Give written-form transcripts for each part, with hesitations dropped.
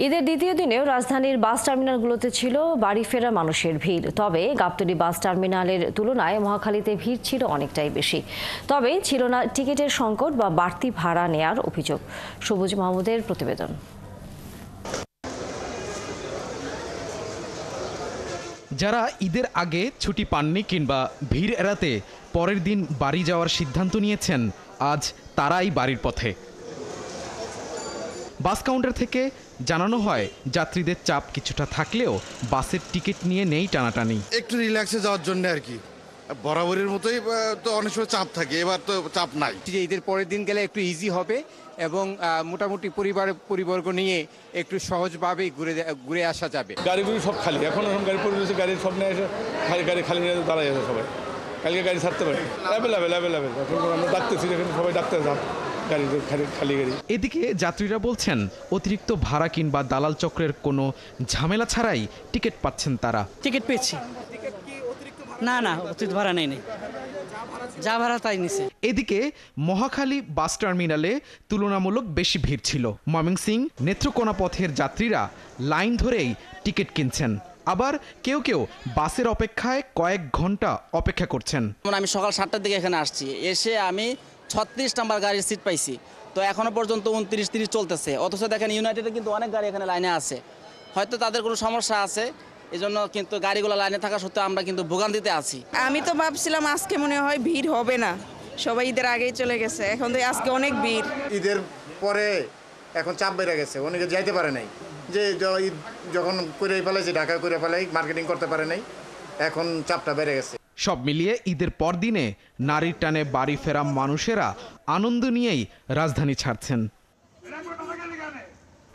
ঈদের দ্বিতীয় দিনেও রাজধানীর বাস টার্মিনালগুলোতে ছিল বাড়ি ফেরা মানুষের ভিড়। তবে গাবতলী বাস টার্মিনালের তুলনায় মহাখালীতে ভিড় ছিল অনেকটাই বেশি। তবে ছিল না টিকিটের সংকট বা বাড়তি ভাড়া নেয়ার অভিযোগ। সবুজ মাহমুদের প্রতিবেদন। যারা ঈদের আগে ছুটি পাননি কিংবা ভিড় এড়াতে পরের দিন বাড়ি যাওয়ার সিদ্ধান্ত নিয়েছেন, আজ তারাই বাড়ির পথে। বাস কাউন্টার থেকে জানানো হয়, যাত্রীদের চাপ কিছুটা থাকলেও বাসের টিকিট নিয়ে নেই টানাটানি। একটু রিল্যাক্সে যাওয়ার জন্য আর কি, বরাবরের মতোই তো অনেক সময় চাপ থাকে, এবার তো চাপ নাই। ঈদের পরের দিন গেলে একটু ইজি হবে এবং মোটামুটি পরিবর্গ নিয়ে একটু সহজভাবে ঘুরে আসা যাবে। গাড়িগুলি সব খালি, এখন গাড়ি পরিবেশে গাড়ি সব নিয়ে এসে গাড়ি খালি নিয়ে দাঁড়াই আছে সবাই। কালকে গাড়ি ছাড়তে পারে অ্যাভেলেবেল এখন আমরা ডাকতেছি, যেখানে সবাই ডাকতে যান গাড়ি খালি গাড়ি। এদিকে যাত্রীরা বলছেন, অতিরিক্ত ভাড়া কিংবা দালাল চক্রের কোনো ঝামেলা ছাড়াই টিকিট পাচ্ছেন তারা। টিকিট পেয়েছি, না অতিরিক্ত ভাড়া নেই, যা ভাড়া তাই নিছে। এদিকে মহাখালী বাস টার্মিনালে তুলনামূলক বেশি ভিড় ছিল। ময়মনসিংহ নেত্রকোনা পথের যাত্রীরা লাইন ধরেই টিকিট কিনছেন, আবার কেউ বাসের অপেক্ষায় কয়েক ঘন্টা অপেক্ষা করছেন। আমি সকাল 7টার দিকে এখানে আসছি, এসে আমি 36 নাম্বার গাড়ির সিট পাইছি, তো এখনো পর্যন্ত 29-30 চলতেছে। অথচ দেখেন ইউনাইটেডে কিন্তু অনেক গাড়ি এখানে লাইনে আছে, হয়তো তাদের কোনো সমস্যা আছে, এজন্য কিন্তু গাড়িগুলো লাইনে থাকা সত্ত্বেও আমরা কিন্তু ভোগান্তিতে আছি। আমি তো ভাবছিলাম আজকে মনে হয় ভিড় হবে না, সবাই ঈদের আগেই চলে গেছে, এখন তো আজকে অনেক ভিড়। ঈদের পরে এখন চাপ বেড়ে গেছে, অনেকে যাইতে পারে নাই, যে ঈদ যখন করে ফেলেছে ঢাকা করে ফেলাই, মার্কেটিং করতে পারে নাই, এখন চাপটা বেড়ে গেছে। সব মিলিয়ে ঈদের পর দিনে নারীর টানে বাড়ি ফেরা মানুষেরা আনন্দ নিয়েই রাজধানী ছাড়ছেন।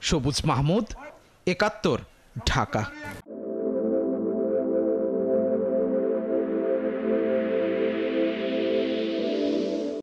সবুজ মাহমুদ, ৭১, ঢাকা।